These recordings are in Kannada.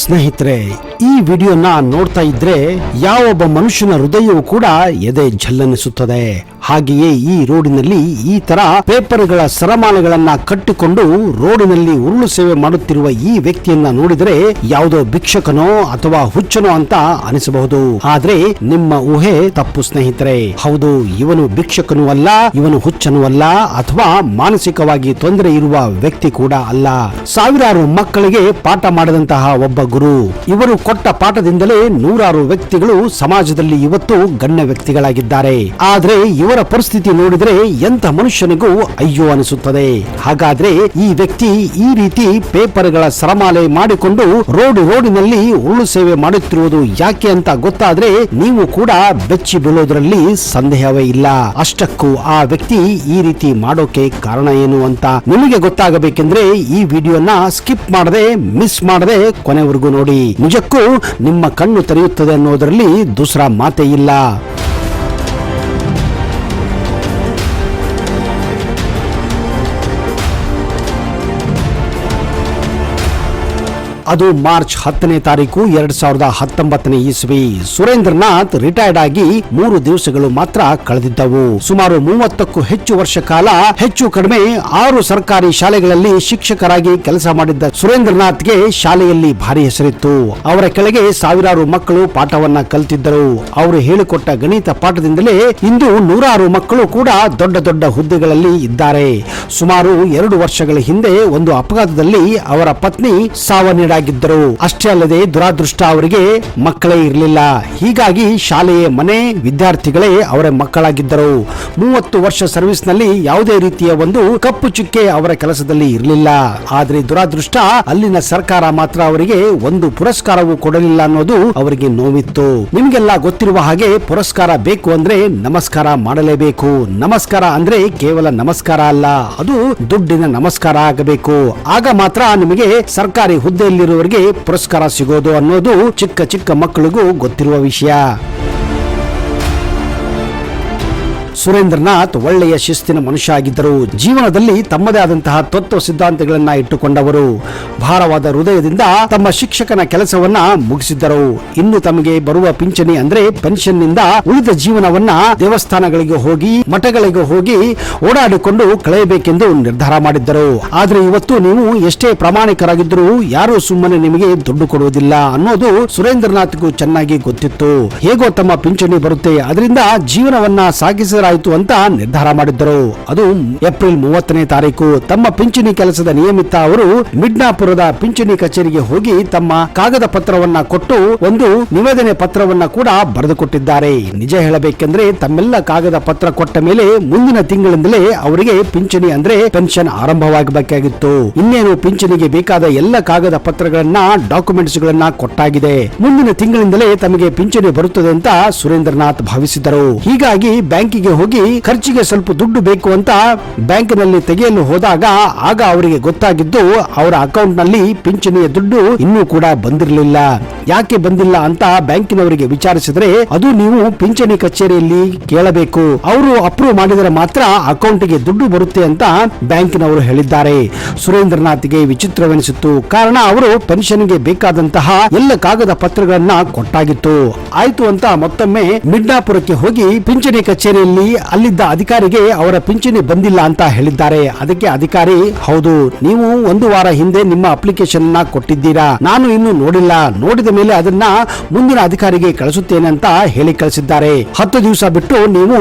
ಸ್ನೇಹಿತರೆ, ಈ ವಿಡಿಯೋನ ನೋಡ್ತಾ ಇದ್ರೆ ಯಾವೊಬ್ಬ ಮನುಷ್ಯನ ಹೃದಯವು ಕೂಡ ಎದೆ ಝಲ್ಲನಿಸುತ್ತದೆ. ಹಾಗೆಯೇ ಈ ರೋಡಿನಲ್ಲಿ ಈ ತರ ಪೇಪರ್ಗಳ ಸರಮಾಲೆಗಳನ್ನ ಕಟ್ಟಿಕೊಂಡು ರೋಡಿನಲ್ಲಿ ಉರುಳು ಸೇವೆ ಮಾಡುತ್ತಿರುವ ಈ ವ್ಯಕ್ತಿಯನ್ನ ನೋಡಿದರೆ ಯಾವುದೋ ಭಿಕ್ಷಕನೋ ಅಥವಾ ಹುಚ್ಚನೋ ಅಂತ ಅನಿಸಬಹುದು. ಆದ್ರೆ ನಿಮ್ಮ ಊಹೆ ತಪ್ಪು ಸ್ನೇಹಿತರೆ. ಹೌದು, ಇವನು ಭಿಕ್ಷಕನೂ ಅಲ್ಲ, ಇವನು ಹುಚ್ಚನೂ ಅಲ್ಲ, ಅಥವಾ ಮಾನಸಿಕವಾಗಿ ತೊಂದರೆ ಇರುವ ವ್ಯಕ್ತಿ ಕೂಡ ಅಲ್ಲ. ಸಾವಿರಾರು ಮಕ್ಕಳಿಗೆ ಪಾಠ ಮಾಡಿದಂತಹ ಒಬ್ಬ ಗುರು. ಇವರು ಕೊಟ್ಟ ಪಾಠದಿಂದಲೇ ನೂರಾರು ವ್ಯಕ್ತಿಗಳು ಸಮಾಜದಲ್ಲಿ ಇವತ್ತು ಗಣ್ಯ ವ್ಯಕ್ತಿಗಳಾಗಿದ್ದಾರೆ. ಆದ್ರೆ ಇವರ ಪರಿಸ್ಥಿತಿ ನೋಡಿದ್ರೆ ಎಂತ ಮನುಷ್ಯನಿಗೂ ಅಯ್ಯೋ ಅನಿಸುತ್ತದೆ. ಹಾಗಾದ್ರೆ ಈ ವ್ಯಕ್ತಿ ಈ ರೀತಿ ಪೇಪರ್ಗಳ ಸರಮಾಲೆ ಮಾಡಿಕೊಂಡು ರೋಡಿನಲ್ಲಿ ಉರುಳು ಸೇವೆ ಮಾಡುತ್ತಿರುವುದು ಯಾಕೆ ಅಂತ ಗೊತ್ತಾದ್ರೆ ನೀವು ಕೂಡ ಬೆಚ್ಚಿ ಬೀಳೋದ್ರಲ್ಲಿ ಸಂದೇಹವೇ ಇಲ್ಲ. ಅಷ್ಟಕ್ಕೂ ಆ ವ್ಯಕ್ತಿ ಈ ರೀತಿ ಮಾಡೋಕೆ ಕಾರಣ ಏನು ಅಂತ ನಿಮಗೆ ಗೊತ್ತಾಗಬೇಕೆಂದ್ರೆ ಈ ವಿಡಿಯೋನ ಸ್ಕಿಪ್ ಮಾಡದೆ ಮಿಸ್ ಮಾಡದೆ ಕೊನೆವರೆಗೂ ನೋಡಿ. ನಿಜಕ್ಕೂ ನಿಮ್ಮ ಕಣ್ಣು ತೆರೆಯುತ್ತದೆ ಅನ್ನೋದರಲ್ಲಿ ದೂಸರಾ ಮಾತೇ ಇಲ್ಲ. ಅದು ಮಾರ್ಚ್ 10ನೇ ತಾರೀಕು 2019 ಇಸ್ವಿ. ಸುರೇಂದ್ರನಾಥ್ ರಿಟೈರ್ಡ್ ಆಗಿ 3 ದಿವಸಗಳು ಮಾತ್ರ ಕಳೆದಿದ್ದವು. ಸುಮಾರು 30ಕ್ಕೂ ಹೆಚ್ಚು ವರ್ಷ ಕಾಲ ಹೆಚ್ಚು ಕಡಿಮೆ 6 ಸರ್ಕಾರಿ ಶಾಲೆಗಳಲ್ಲಿ ಶಿಕ್ಷಕರಾಗಿ ಕೆಲಸ ಮಾಡಿದ್ದ ಸುರೇಂದ್ರನಾಥ್ಗೆ ಶಾಲೆಯಲ್ಲಿ ಭಾರಿ ಹೆಸರಿತ್ತು. ಅವರ ಕೆಳಗೆ ಸಾವಿರಾರು ಮಕ್ಕಳು ಪಾಠವನ್ನ ಕಲಿತಿದ್ದರು. ಅವರು ಹೇಳಿಕೊಟ್ಟ ಗಣಿತ ಪಾಠದಿಂದಲೇ ಇಂದು ನೂರಾರು ಮಕ್ಕಳು ಕೂಡ ದೊಡ್ಡ ದೊಡ್ಡ ಹುದ್ದೆಗಳಲ್ಲಿ ಇದ್ದಾರೆ. ಸುಮಾರು 2 ವರ್ಷಗಳ ಹಿಂದೆ ಒಂದು ಅಪಘಾತದಲ್ಲಿ ಅವರ ಪತ್ನಿ ಸಾವನ್ನೀಡಾಗಿದ್ದರು. ಅಷ್ಟೇ ಅಲ್ಲದೆ ದುರಾದೃಷ್ಟ ಅವರಿಗೆ ಮಕ್ಕಳೇ ಇರಲಿಲ್ಲ. ಹೀಗಾಗಿ ಶಾಲೆಯ ಮನೆ ವಿದ್ಯಾರ್ಥಿಗಳೇ ಅವರ ಮಕ್ಕಳಾಗಿದ್ದರು. 30 ವರ್ಷ ಸರ್ವಿಸ್ ನಲ್ಲಿ ಯಾವುದೇ ರೀತಿಯ ಒಂದು ಕಪ್ಪು ಚುಕ್ಕೆ ಅವರ ಕೆಲಸದಲ್ಲಿ ಇರಲಿಲ್ಲ. ಆದ್ರೆ ದುರಾದೃಷ್ಟ ಅಲ್ಲಿನ ಸರ್ಕಾರ ಮಾತ್ರ ಅವರಿಗೆ ಒಂದು ಪುರಸ್ಕಾರವೂ ಕೊಡಲಿಲ್ಲ ಅನ್ನೋದು ಅವರಿಗೆ ನೋವಿತ್ತು. ನಿಮ್ಗೆಲ್ಲ ಗೊತ್ತಿರುವ ಹಾಗೆ ಪುರಸ್ಕಾರ ಬೇಕು ಅಂದ್ರೆ ನಮಸ್ಕಾರ ಮಾಡಲೇಬೇಕು. ನಮಸ್ಕಾರ ಅಂದ್ರೆ ಕೇವಲ ನಮಸ್ಕಾರ ಅಲ್ಲ, ಅದು ದುಡ್ಡಿನ ನಮಸ್ಕಾರ ಆಗಬೇಕು. ಆಗ ಮಾತ್ರ ನಿಮಗೆ ಸರ್ಕಾರಿ ಹುದ್ದೆಯಲ್ಲಿರುವವರಿಗೆ ಪುರಸ್ಕಾರ ಸಿಗೋದು ಅನ್ನೋದು ಚಿಕ್ಕ ಚಿಕ್ಕ ಮಕ್ಕಳಿಗೂ ಗೊತ್ತಿರುವ ವಿಷಯ. ಸುರೇಂದ್ರನಾಥ್ ಒಳ್ಳೆಯ ಶಿಸ್ತಿನ ಮನುಷ್ಯ ಆಗಿದ್ದರು. ಜೀವನದಲ್ಲಿ ತಮ್ಮದೇ ಆದಂತಹ ತತ್ವ ಸಿದ್ಧಾಂತಗಳನ್ನ ಇಟ್ಟುಕೊಂಡವರು. ಭಾರವಾದ ಹೃದಯದಿಂದ ತಮ್ಮ ಶಿಕ್ಷಕನ ಕೆಲಸವನ್ನ ಮುಗಿಸಿದ್ದರು. ಇನ್ನು ತಮಗೆ ಬರುವ ಪಿಂಚಣಿ ಅಂದ್ರೆ ಪೆನ್ಷನ್ ನಿಂದ ಉಳಿದ ಜೀವನವನ್ನ ದೇವಸ್ಥಾನಗಳಿಗೆ ಹೋಗಿ ಮಠಗಳಿಗೆ ಹೋಗಿ ಓಡಾಡಿಕೊಂಡು ಕಳೆಯಬೇಕೆಂದು ನಿರ್ಧಾರ ಮಾಡಿದ್ದರು. ಆದ್ರೆ ಇವತ್ತು ನೀವು ಎಷ್ಟೇ ಪ್ರಾಮಾಣಿಕರಾಗಿದ್ದರೂ ಯಾರು ಸುಮ್ಮನೆ ನಿಮಗೆ ದುಡ್ಡು ಕೊಡುವುದಿಲ್ಲ ಅನ್ನೋದು ಸುರೇಂದ್ರನಾಥ್ಗೂ ಚೆನ್ನಾಗಿ ಗೊತ್ತಿತ್ತು. ಹೇಗೋ ತಮ್ಮ ಪಿಂಚಣಿ ಬರುತ್ತೆ, ಅದರಿಂದ ಜೀವನವನ್ನ ಸಾಗಿಸಲಾಯಿತು ಅಂತ ನಿರ್ಧಾರ ಮಾಡಿದ್ದರು. ಅದು ಏಪ್ರಿಲ್ 30ನೇ ತಾರೀಕು. ತಮ್ಮ ಪಿಂಚಣಿ ಕೆಲಸದ ನಿಯಮಿತ ಅವರು ಮಿಡ್ನಾಪುರದ ಪಿಂಚಣಿ ಕಚೇರಿಗೆ ಹೋಗಿ ತಮ್ಮ ಕಾಗದ ಪತ್ರವನ್ನ ಕೊಟ್ಟು ಒಂದು ನಿವೇದನೆ ಪತ್ರವನ್ನ ಕೂಡ ಬರೆದು ಕೊಟ್ಟಿದ್ದಾರೆ. ನಿಜ ಹೇಳಬೇಕೆಂದ್ರೆ ತಮ್ಮೆಲ್ಲ ಕಾಗದ ಪತ್ರ ಕೊಟ್ಟ ಮೇಲೆ ಮುಂದಿನ ತಿಂಗಳಿಂದಲೇ ಅವರಿಗೆ ಪಿಂಚಣಿ ಅಂದ್ರೆ ಪೆನ್ಷನ್ ಆರಂಭವಾಗಬೇಕಾಗಿತ್ತು. ಇನ್ನೇನು ಪಿಂಚಣಿಗೆ ಬೇಕಾದ ಎಲ್ಲ ಕಾಗದ ಪತ್ರಗಳನ್ನ ಡಾಕ್ಯುಮೆಂಟ್ಸ್ ಗಳನ್ನ ಕೊಟ್ಟಾಗಿದೆ. ಮುಂದಿನ ತಿಂಗಳಿಂದಲೇ ತಮಗೆ ಪಿಂಚಣಿ ಬರುತ್ತದೆ ಅಂತ ಸುರೇಂದ್ರನಾಥ್ ಭಾವಿಸಿದರು. ಹೀಗಾಗಿ ಬ್ಯಾಂಕಿಗೆ ಹೋಗಿ ಖರ್ಚಿಗೆ ಸ್ವಲ್ಪ ದುಡ್ಡು ಬೇಕು ಅಂತ ಬ್ಯಾಂಕಿನಲ್ಲಿ ತೆಗೆಯಲು ಹೋದಾಗ ಆಗ ಅವರಿಗೆ ಗೊತ್ತಾಗಿದ್ದು ಅವರ ಅಕೌಂಟ್ ನಲ್ಲಿ ಪಿಂಚಣಿಯ ದುಡ್ಡು ಇನ್ನೂ ಕೂಡ ಬಂದಿರಲಿಲ್ಲ. ಯಾಕೆ ಬಂದಿಲ್ಲ ಅಂತ ಬ್ಯಾಂಕಿನವರಿಗೆ ವಿಚಾರಿಸಿದ್ರೆ ಅದು ನೀವು ಪಿಂಚಣಿ ಕಚೇರಿಯಲ್ಲಿ ಕೇಳಬೇಕು, ಅವರು ಅಪ್ರೂವ್ ಮಾಡಿದರೆ ಮಾತ್ರ ಅಕೌಂಟ್ಗೆ ದುಡ್ಡು ಬರುತ್ತೆ ಅಂತ ಬ್ಯಾಂಕಿನವರು ಹೇಳಿದ್ದಾರೆ. ಸುರೇಂದ್ರನಾಥ್ಗೆ ವಿಚಿತ್ರವೆನಿಸಿತ್ತು. ಕಾರಣ ಅವರು ಪೆನ್ಷನ್ಗೆ ಬೇಕಾದಂತಹ ಎಲ್ಲ ಕಾಗದ ಪತ್ರಗಳನ್ನ ಕೊಟ್ಟಾಗಿತ್ತು. ಆಯ್ತು ಅಂತ ಮತ್ತೊಮ್ಮೆ ಮಿಡ್ನಾಪುರಕ್ಕೆ ಹೋಗಿ ಪಿಂಚಣಿ ಕಚೇರಿಯಲ್ಲಿ ಅಲ್ಲಿದ್ದ ಅಧಿಕಾರಿಗೆ ಅವರ ಪಿಂಚಣಿ ಬಂದಿಲ್ಲ ಅಂತ ಹೇಳಿದ್ದಾರೆ. ಅದಕ್ಕೆ ಅಧಿಕಾರಿ, ಹೌದು, ನೀವು 1 ವಾರ ಹಿಂದೆ ನಿಮ್ಮ ಅಪ್ಲಿಕೇಶನ್ ಕೊಟ್ಟಿದ್ದೀರಾ, ನಾನು ಇನ್ನು ನೋಡಿಲ್ಲ, ನೋಡಿದ ಮೇಲೆ ಅದನ್ನ ಮುಂದಿನ ಅಧಿಕಾರಿಗೆ ಕಳಿಸುತ್ತೇನೆ ಅಂತ ಹೇಳಿ ಕಳಿಸಿದ್ದಾರೆ. 10 ದಿವಸ ಬಿಟ್ಟು ನೀವು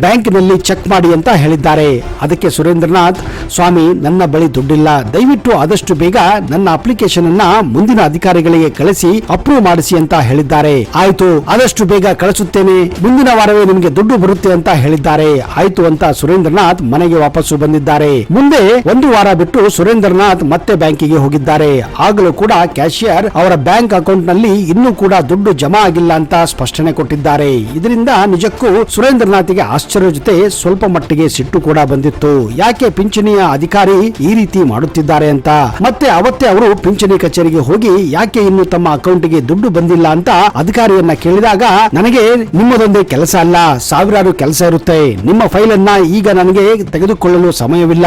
ಬ್ಯಾಂಕಿನಲ್ಲಿ ಚೆಕ್ ಮಾಡಿ ಅಂತ ಹೇಳಿದ್ದಾರೆ. ಅದಕ್ಕೆ ಸುರೇಂದ್ರನಾಥ್, ಸ್ವಾಮಿ, ನನ್ನ ಬಳಿ ದುಡ್ಡಿಲ್ಲ, ದಯವಿಟ್ಟು ಆದಷ್ಟು ಬೇಗ ನನ್ನ ಅಪ್ಲಿಕೇಶನ್ ಅನ್ನ ಮುಂದಿನ ಅಧಿಕಾರಿಗಳಿಗೆ ಕಳಿಸಿ ಅಪ್ರೂವ್ ಮಾಡಿಸಿ ಅಂತ ಹೇಳಿದ್ದಾರೆ. ಆಯ್ತು, ಆದಷ್ಟು ಬೇಗ ಕಳಿಸುತ್ತೇನೆ, ಮುಂದಿನ ವಾರವೇ ನಿಮಗೆ ದುಡ್ಡು ಬರುತ್ತೆ ಅಂತ ಹೇಳಿದ್ದಾರೆ. ಆಯ್ತು ಅಂತ ಸುರೇಂದ್ರನಾಥ್ ಮನೆಗೆ ವಾಪಸ್ಸು ಬಂದಿದ್ದಾರೆ. ಮುಂದೆ 1 ವಾರ ಬಿಟ್ಟು ಸುರೇಂದ್ರನಾಥ್ ಮತ್ತೆ ಬ್ಯಾಂಕಿಗೆ ಹೋಗಿದ್ದಾರೆ. ಆಗಲೂ ಕೂಡ ಕ್ಯಾಶಿಯರ್ ಅವರ ಬ್ಯಾಂಕ್ ಅಕೌಂಟ್ ನಲ್ಲಿ ಇನ್ನೂ ಕೂಡ ದುಡ್ಡು ಜಮಾ ಆಗಿಲ್ಲ ಅಂತ ಸ್ಪಷ್ಟನೆ ಕೊಟ್ಟಿದ್ದಾರೆ. ಇದರಿಂದ ನಿಜಕ್ಕೂ ಸುರೇಂದ್ರನಾಥ್ಗೆ ಆಶ್ಚರ್ಯ ಜೊತೆ ಸ್ವಲ್ಪ ಮಟ್ಟಿಗೆ ಸಿಟ್ಟು ಕೂಡ ಬಂದಿತ್ತು. ಯಾಕೆ ಪಿಂಚಣಿಯ ಅಧಿಕಾರಿ ಈ ರೀತಿ ಮಾಡುತ್ತಿದ್ದಾರೆ ಅಂತ. ಮತ್ತೆ ಅವತ್ತೇ ಅವರು ಪಿಂಚಣಿ ಕಚೇರಿಗೆ ಹೋಗಿ ಯಾಕೆ ಇನ್ನು ತಮ್ಮ ಅಕೌಂಟ್ಗೆ ದುಡ್ಡು ಬಂದಿಲ್ಲ ಅಂತ ಅಧಿಕಾರಿಯನ್ನ ಕೇಳಿದಾಗ, ನನಗೆ ನಿಮ್ಮದೊಂದೇ ಕೆಲಸ ಅಲ್ಲ, ಸಾವಿರಾರು ಕೆಲಸ ಇರುತ್ತೆ, ಆಗುತ್ತೆ. ನಿಮ್ಮ ಫೈಲ್ ಅನ್ನ ಈಗ ನನಗೆ ತೆಗೆದುಕೊಳ್ಳಲು ಸಮಯವಿಲ್ಲ,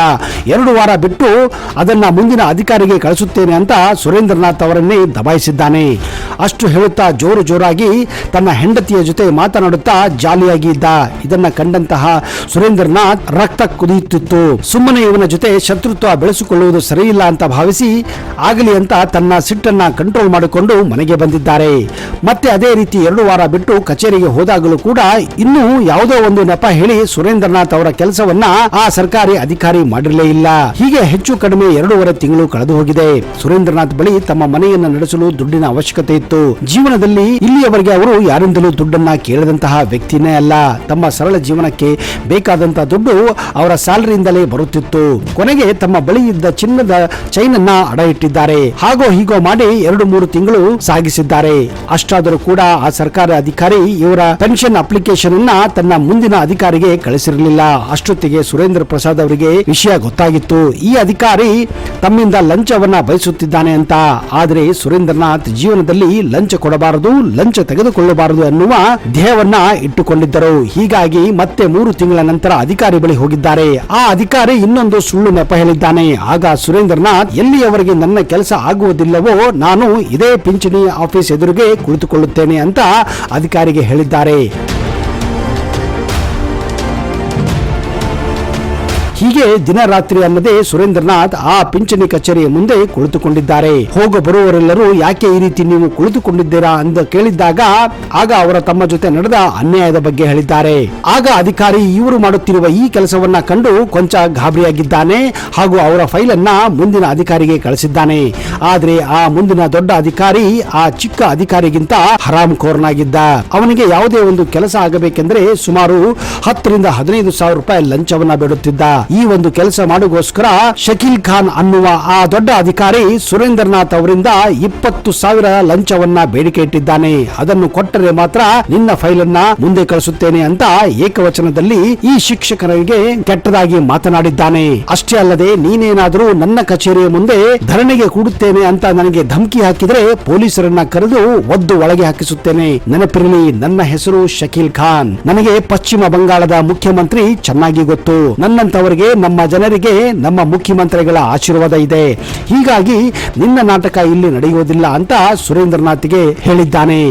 2 ವಾರ ಬಿಟ್ಟು ಅದನ್ನ ಮುಂದಿನ ಅಧಿಕಾರಿಗೆ ಕಳಿಸುತ್ತೇನೆ ಅಂತ ಸುರೇಂದ್ರನಾಥ್ ಅವರನ್ನೇ ದಬಾಯಿಸಿದ್ದಾನೆ. ಅಷ್ಟು ಹೇಳುತ್ತಾ ಜೋರಾಗಿ ತನ್ನ ಹೆಂಡತಿಯ ಜೊತೆ ಮಾತನಾಡುತ್ತಾ ಜಾಲಿಯಾಗಿ ಇದ್ದ. ಇದನ್ನ ಕಂಡಂತಹ ಸುರೇಂದ್ರನಾಥ್ ರಕ್ತ ಕುದಿಯುತ್ತಿತ್ತು. ಸುಮ್ಮನೆ ಇವನ ಜೊತೆ ಶತ್ರುತ್ವ ಬೆಳೆಸಿಕೊಳ್ಳುವುದು ಸರಿಯಿಲ್ಲ ಅಂತ ಭಾವಿಸಿ ಆಗಲಿ ಅಂತ ತನ್ನ ಸಿಟ್ಟನ್ನ ಕಂಟ್ರೋಲ್ ಮಾಡಿಕೊಂಡು ಮನೆಗೆ ಬಂದಿದ್ದಾರೆ. ಮತ್ತೆ ಅದೇ ರೀತಿ 2 ವಾರ ಬಿಟ್ಟು ಕಚೇರಿಗೆ ಹೋದಾಗಲೂ ಕೂಡ ಇನ್ನೂ ಯಾವುದೋ ಒಂದು ನೆಪ ಹೇಳಿ ಸುರೇಂದ್ರನಾಥ್ ಅವರ ಕೆಲಸವನ್ನ ಆ ಸರ್ಕಾರಿ ಅಧಿಕಾರಿ ಮಾಡಿರಲೇ ಇಲ್ಲ. ಹೀಗೆ ಹೆಚ್ಚು ಕಡಿಮೆ 2.5 ತಿಂಗಳು ಕಳೆದು ಹೋಗಿದೆ. ಸುರೇಂದ್ರನಾಥ್ ಬಳಿ ತಮ್ಮ ಮನೆಯನ್ನ ನಡೆಸಲು ದುಡ್ಡಿನ ಅವಶ್ಯಕತೆ ಇತ್ತು. ಜೀವನದಲ್ಲಿ ಇಲ್ಲಿಯವರೆಗೆ ಅವರು ಯಾರಿಂದಲೂ ದುಡ್ಡನ್ನ ಕೇಳದಂತಹ ವ್ಯಕ್ತಿನೇ ಅಲ್ಲ. ತಮ್ಮ ಸರಳ ಜೀವನಕ್ಕೆ ಬೇಕಾದಂತಹ ದುಡ್ಡು ಅವರ ಸ್ಯಾಲರಿಯಿಂದಲೇ ಬರುತ್ತಿತ್ತು. ಕೊನೆಗೆ ತಮ್ಮ ಬಳಿ ಇದ್ದ ಚಿನ್ನದ ಚೈನ್ ಅನ್ನ ಅಡ ಇಟ್ಟಿದ್ದಾರೆ. ಹಾಗೋ ಹೀಗೋ ಮಾಡಿ 2-3 ತಿಂಗಳು ಸಾಗಿಸಿದ್ದಾರೆ. ಅಷ್ಟಾದರೂ ಕೂಡ ಆ ಸರ್ಕಾರಿ ಅಧಿಕಾರಿ ಇವರ ಪೆನ್ಷನ್ ಅಪ್ಲಿಕೇಶನ್ ಅನ್ನ ತನ್ನ ಮುಂದಿನ ಅಧಿಕಾರಿಗೆ ಕಳಿಸಿರಲಿಲ್ಲ. ಅಷ್ಟೊತ್ತಿಗೆ ಸುರೇಂದ್ರ ಪ್ರಸಾದ್ ಅವರಿಗೆ ವಿಷಯ ಗೊತ್ತಾಗಿತ್ತು. ಈ ಅಧಿಕಾರಿ ತಮ್ಮಿಂದ ಲಂಚವನ್ನ ಬಯಸುತ್ತಿದ್ದಾನೆ ಅಂತ. ಆದರೆ ಸುರೇಂದ್ರನಾಥ್ ಜೀವನದಲ್ಲಿ ಲಂಚ ಕೊಡಬಾರದು, ಲಂಚ ತೆಗೆದುಕೊಳ್ಳಬಾರದು ಅನ್ನುವ ಧ್ಯೇಯವನ್ನ ಇಟ್ಟುಕೊಂಡಿದ್ದರು. ಹೀಗಾಗಿ ಮತ್ತೆ 3 ತಿಂಗಳ ನಂತರ ಅಧಿಕಾರಿ ಬಳಿ ಹೋಗಿದ್ದಾರೆ. ಆ ಅಧಿಕಾರಿ ಇನ್ನೊಂದು ಸುಳ್ಳು ನೆಪ ಹೇಳಿದ್ದಾನೆ. ಆಗ ಸುರೇಂದ್ರನಾಥ್ ಎಲ್ಲಿಯವರೆಗೆ ನನ್ನ ಕೆಲಸ ಆಗುವುದಿಲ್ಲವೋ ನಾನು ಇದೇ ಪಿಂಚಣಿ ಆಫೀಸ್ ಎದುರಿಗೆ ಕುಳಿತುಕೊಳ್ಳುತ್ತೇನೆ ಅಂತ ಅಧಿಕಾರಿಗೆ ಹೇಳಿದ್ದಾರೆ. ಹೀಗೆ ದಿನ ರಾತ್ರಿ ಅನ್ನದೇ ಸುರೇಂದ್ರನಾಥ್ ಆ ಪಿಂಚಣಿ ಕಚೇರಿಯ ಮುಂದೆ ಕುಳಿತುಕೊಂಡಿದ್ದಾರೆ. ಹೋಗ ಬರುವವರೆಲ್ಲರೂ ಯಾಕೆ ಈ ರೀತಿ ನೀವು ಕುಳಿತುಕೊಂಡಿದ್ದೀರಾ ಅಂತ ಕೇಳಿದ್ದಾಗ ಆಗ ಅವರ ತಮ್ಮ ಜೊತೆ ನಡೆದ ಅನ್ಯಾಯದ ಬಗ್ಗೆ ಹೇಳಿದ್ದಾರೆ. ಆಗ ಅಧಿಕಾರಿ ಇವರು ಮಾಡುತ್ತಿರುವ ಈ ಕೆಲಸವನ್ನ ಕಂಡು ಕೊಂಚ ಗಾಬರಿಯಾಗಿದ್ದಾನೆ ಹಾಗೂ ಅವರ ಫೈಲ್ ಅನ್ನ ಮುಂದಿನ ಅಧಿಕಾರಿಗೆ ಕಳಿಸಿದ್ದಾನೆ. ಆದ್ರೆ ಆ ಮುಂದಿನ ದೊಡ್ಡ ಅಧಿಕಾರಿ ಆ ಚಿಕ್ಕ ಅಧಿಕಾರಿಗಿಂತ ಹರಾಮ್ ಖೋರ್ನಾಗಿದ್ದ. ಅವನಿಗೆ ಯಾವುದೇ ಒಂದು ಕೆಲಸ ಆಗಬೇಕೆಂದ್ರೆ ಸುಮಾರು 10 ರಿಂದ 15 ಸಾವಿರ ರೂಪಾಯಿ ಲಂಚವನ್ನ ಬೇಡುತ್ತಿದ್ದ. ಈ ಒಂದು ಕೆಲಸ ಮಾಡೋಗೋಸ್ಕರ ಶಕೀಲ್ ಖಾನ್ ಅನ್ನುವ ಆ ದೊಡ್ಡ ಅಧಿಕಾರಿ ಸುರೇಂದ್ರನಾಥ್ ಅವರಿಂದ 20,000 ಲಂಚವನ್ನ ಬೇಡಿಕೆ ಇಟ್ಟಿದ್ದಾನೆ. ಅದನ್ನು ಕೊಟ್ಟರೆ ಮಾತ್ರ ನಿನ್ನ ಫೈಲ್ ಅನ್ನ ಮುಂದೆ ಕಳಿಸುತ್ತೇನೆ ಅಂತ ಏಕವಚನದಲ್ಲಿ ಈ ಶಿಕ್ಷಕರಿಗೆ ಕೆಟ್ಟದಾಗಿ ಮಾತನಾಡಿದ್ದಾನೆ. ಅಷ್ಟೇ ಅಲ್ಲದೆ ನೀನೇನಾದರೂ ನನ್ನ ಕಚೇರಿಯ ಮುಂದೆ ಧರಣಿಗೆ ಕೂಡುತ್ತೇನೆ ಅಂತ ನನಗೆ ಧಮಕಿ ಹಾಕಿದ್ರೆ ಪೊಲೀಸರನ್ನ ಕರೆದು ಒದ್ದು ಒಳಗೆ ಹಾಕಿಸುತ್ತೇನೆ. ನೆನಪಿರಲಿ, ನನ್ನ ಹೆಸರು ಶಕೀಲ್ ಖಾನ್. ನನಗೆ ಪಶ್ಚಿಮ ಬಂಗಾಳದ ಮುಖ್ಯಮಂತ್ರಿ ಚೆನ್ನಾಗಿ ಗೊತ್ತು. ನನ್ನಂತವರಿಗೆ, ನಮ್ಮ ಜನರಿಗೆ ನಮ್ಮ ಮುಖ್ಯಮಂತ್ರಿಗಳ ಆಶೀರ್ವಾದ ಇದೆ. ಹೀಗಾಗಿ ನಿನ್ನ ನಾಟಕ ಇಲ್ಲಿ ನಡೆಯುವುದಿಲ್ಲ ಅಂತ ಸುರೇಂದ್ರನಾಥ್ಗೆ ಹೇಳಿದ್ದಾನೆ.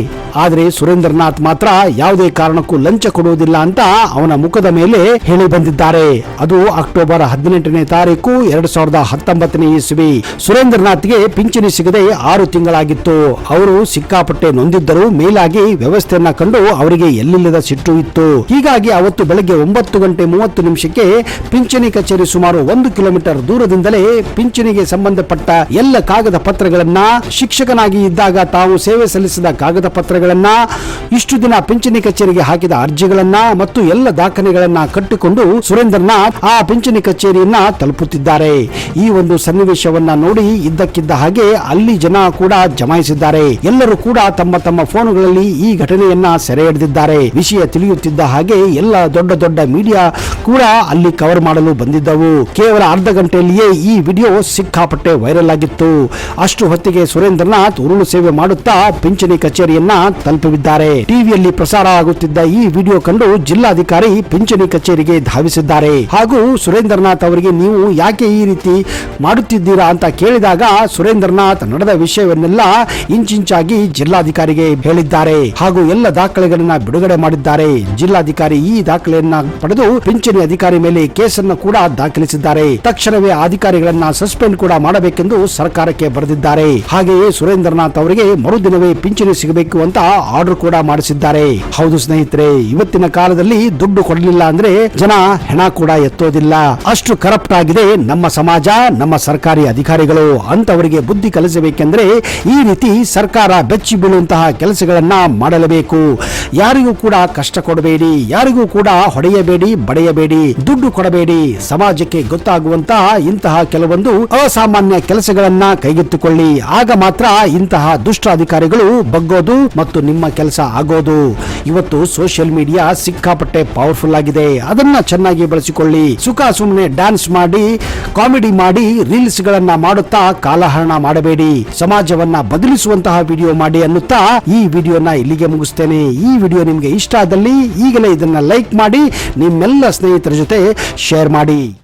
ಆದರೆ ಸುರೇಂದ್ರನಾಥ್ ಮಾತ್ರ ಯಾವುದೇ ಕಾರಣಕ್ಕೂ ಲಂಚ ಕೊಡುವುದಿಲ್ಲ ಅಂತ ಅವನ ಮುಖದ ಮೇಲೆ ಹೇಳಿ ಬಂದಿದ್ದಾರೆ. ಅದು ಅಕ್ಟೋಬರ್ 18ನೇ ತಾರೀಕು 2019ನೇ ಇಸ್ವಿ. ಸುರೇಂದ್ರನಾಥ್ಗೆ ಪಿಂಚಣಿ ಸಿಗದೆ 6 ತಿಂಗಳಾಗಿತ್ತು. ಅವರು ಸಿಕ್ಕಾಪಟ್ಟೆ ನೊಂದಿದ್ದರು. ಮೇಲಾಗಿ ವ್ಯವಸ್ಥೆಯನ್ನ ಕಂಡು ಅವರಿಗೆ ಎಲ್ಲಿಲ್ಲದ ಸಿಟ್ಟು ಇತ್ತು. ಹೀಗಾಗಿ ಅವತ್ತು ಬೆಳಗ್ಗೆ 9:30 ಪಿಂಚಣಿ ಕಚೇರಿ ಸುಮಾರು 1 ಕಿಲೋಮೀಟರ್ ದೂರದಿಂದಲೇ ಪಿಂಚಣಿಗೆ ಸಂಬಂಧಪಟ್ಟ ಎಲ್ಲ ಕಾಗದ ಪತ್ರಗಳನ್ನ, ಶಿಕ್ಷಕನಾಗಿ ಇದ್ದಾಗ ತಾವು ಸೇವೆ ಸಲ್ಲಿಸಿದ ಕಾಗದ ಪತ್ರಗಳನ್ನ, ಇಷ್ಟು ದಿನ ಪಿಂಚಣಿ ಕಚೇರಿಗೆ ಹಾಕಿದ ಅರ್ಜಿಗಳನ್ನ ಮತ್ತು ಎಲ್ಲ ದಾಖಲೆಗಳನ್ನ ಕಟ್ಟಿಕೊಂಡು ಸುರೇಂದ್ರನಾಥ್ ಆ ಪಿಂಚಣಿ ಕಚೇರಿಯನ್ನ ತಲುಪುತ್ತಿದ್ದಾರೆ. ಈ ಒಂದು ಸನ್ನಿವೇಶವನ್ನ ನೋಡಿ ಇದ್ದಕ್ಕಿದ್ದ ಹಾಗೆ ಅಲ್ಲಿ ಜನ ಕೂಡ ಜಮಾಯಿಸಿದ್ದಾರೆ. ಎಲ್ಲರೂ ಕೂಡ ತಮ್ಮ ತಮ್ಮ ಫೋನುಗಳಲ್ಲಿ ಈ ಘಟನೆಯನ್ನ ಸೆರೆ ಹಿಡಿದಿದ್ದಾರೆ. ವಿಷಯ ತಿಳಿಯುತ್ತಿದ್ದ ಹಾಗೆ ಎಲ್ಲ ದೊಡ್ಡ ದೊಡ್ಡ ಮೀಡಿಯಾ ಕೂಡ ಅಲ್ಲಿ ಕವರ್ ಮಾಡಲು ಬಂದಿದ್ದವು. ಕೇವಲ ಅರ್ಧ ಗಂಟೆಯಲ್ಲಿಯೇ ಈ ವಿಡಿಯೋ ಸಿಕ್ಕಾಪಟ್ಟೆ ವೈರಲ್ ಆಗಿತ್ತು. ಅಷ್ಟು ಹೊತ್ತಿಗೆ ಸುರೇಂದ್ರನಾಥ್ ಉರುಳು ಸೇವೆ ಮಾಡುತ್ತಾ ಪಿಂಚಣಿ ಕಚೇರಿಯನ್ನ ತಲುಪಿದ್ದಾರೆ. ಟಿವಿಯಲ್ಲಿ ಪ್ರಸಾರ ಆಗುತ್ತಿದ್ದ ಈ ವಿಡಿಯೋ ಕಂಡು ಜಿಲ್ಲಾಧಿಕಾರಿ ಪಿಂಚಣಿ ಕಚೇರಿಗೆ ಧಾವಿಸಿದ್ದಾರೆ. ಹಾಗೂ ಸುರೇಂದ್ರನಾಥ್ ಅವರಿಗೆ ನೀವು ಯಾಕೆ ಈ ರೀತಿ ಮಾಡುತ್ತಿದ್ದೀರಾ ಅಂತ ಕೇಳಿದಾಗ ಸುರೇಂದ್ರನಾಥ್ ನಡೆದ ವಿಷಯವನ್ನೆಲ್ಲ ಇಂಚಿಂಚಾಗಿ ಜಿಲ್ಲಾಧಿಕಾರಿಗೆ ಹೇಳಿದ್ದಾರೆ. ಹಾಗೂ ಎಲ್ಲ ದಾಖಲೆಗಳನ್ನ ಬಿಡುಗಡೆ ಮಾಡಿದ್ದಾರೆ. ಜಿಲ್ಲಾಧಿಕಾರಿ ಈ ದಾಖಲೆಯನ್ನ ಪಡೆದು ಪಿಂಚಣಿ ಅಧಿಕಾರಿ ಮೇಲೆ ಕೇಸನ್ನು ಕೂಡ ದಾಖಲಿಸಿದ್ದಾರೆ. ತಕ್ಷಣವೇ ಅಧಿಕಾರಿಗಳನ್ನ ಸಸ್ಪೆಂಡ್ ಕೂಡ ಮಾಡಬೇಕೆಂದು ಸರ್ಕಾರಕ್ಕೆ ಬರೆದಿದ್ದಾರೆ. ಹಾಗೆಯೇ ಸುರೇಂದ್ರನಾಥ್ ಅವರಿಗೆ ಮರುದಿನವೇ ಪಿಂಚಣಿ ಸಿಗಬೇಕು ಅಂತ ಆರ್ಡರ್ ಕೂಡ ಮಾಡಿಸಿದ್ದಾರೆ. ಹೌದು ಸ್ನೇಹಿತರೆ, ಇವತ್ತಿನ ಕಾಲದಲ್ಲಿ ದುಡ್ಡು ಕೊಡಲಿಲ್ಲ ಅಂದ್ರೆ ಜನ ಹೆಣ ಕೂಡ ಎತ್ತೋದಿಲ್ಲ. ಅಷ್ಟು ಕರಪ್ಟ್ ಆಗಿದೆ ನಮ್ಮ ಸಮಾಜ, ನಮ್ಮ ಸರ್ಕಾರಿ ಅಧಿಕಾರಿಗಳು. ಅಂತವರಿಗೆ ಬುದ್ಧಿ ಕಲಿಸಬೇಕೆಂದ್ರೆ ಈ ರೀತಿ ಸರ್ಕಾರ ಬೆಚ್ಚಿ ಬೀಳುವಂತಹ ಕೆಲಸಗಳನ್ನ ಮಾಡಲೇಬೇಕು. ಯಾರಿಗೂ ಕೂಡ ಕಷ್ಟ ಕೊಡಬೇಡಿ, ಯಾರಿಗೂ ಕೂಡ ಹೊಡೆಯಬೇಡಿ, ಬಡೆಯಬೇಡಿ, ದುಡ್ಡು ಕೊಡಬೇಡಿ. ಸಮಾಜಕ್ಕೆ ಗೊತ್ತಾಗುವಂತಹ ಇಂತಹ ಕೆಲವೊಂದು ಅಸಾಮಾನ್ಯ ಕೆಲಸಗಳನ್ನ ಕೈಗೆತ್ತಿಕೊಳ್ಳಿ. ಆಗ ಮಾತ್ರ ಇಂತಹ ದುಷ್ಟ ಅಧಿಕಾರಿಗಳು ಬಗ್ಗೋದು ಮತ್ತು ನಿಮ್ಮ ಕೆಲಸ ಆಗೋದು. ಇವತ್ತು ಸೋಷಿಯಲ್ ಮೀಡಿಯಾ ಸಿಕ್ಕಾಪಟ್ಟೆ ಪವರ್ಫುಲ್ ಆಗಿದೆ. ಅದನ್ನ ಚೆನ್ನಾಗಿ ಬಳಸಿಕೊಳ್ಳಿ. ಸುಖ ಸುಮ್ಮನೆ ಡ್ಯಾನ್ಸ್ ಮಾಡಿ, ಕಾಮಿಡಿ ಮಾಡಿ, ರೀಲ್ಸ್ ಗಳನ್ನ ಮಾಡುತ್ತಾ ಕಾಲಹರಣ ಮಾಡಬೇಡಿ. ಸಮಾಜವನ್ನ ಬದಲಿಸುವಂತಹ ವಿಡಿಯೋ ಮಾಡಿ ಅನ್ನುತ್ತಾ ಈ ವಿಡಿಯೋನ ಇಲ್ಲಿಗೆ ಮುಗಿಸ್ತೇನೆ. ಈ ವಿಡಿಯೋ ನಿಮ್ಗೆ ಇಷ್ಟ ಆದಲ್ಲಿ ಈಗಲೇ ಇದನ್ನ ಲೈಕ್ ಮಾಡಿ, ನಿಮ್ಮೆಲ್ಲ ಸ್ನೇಹಿತರ ಜೊತೆ ಶೇರ್ ಮಾಡಿ.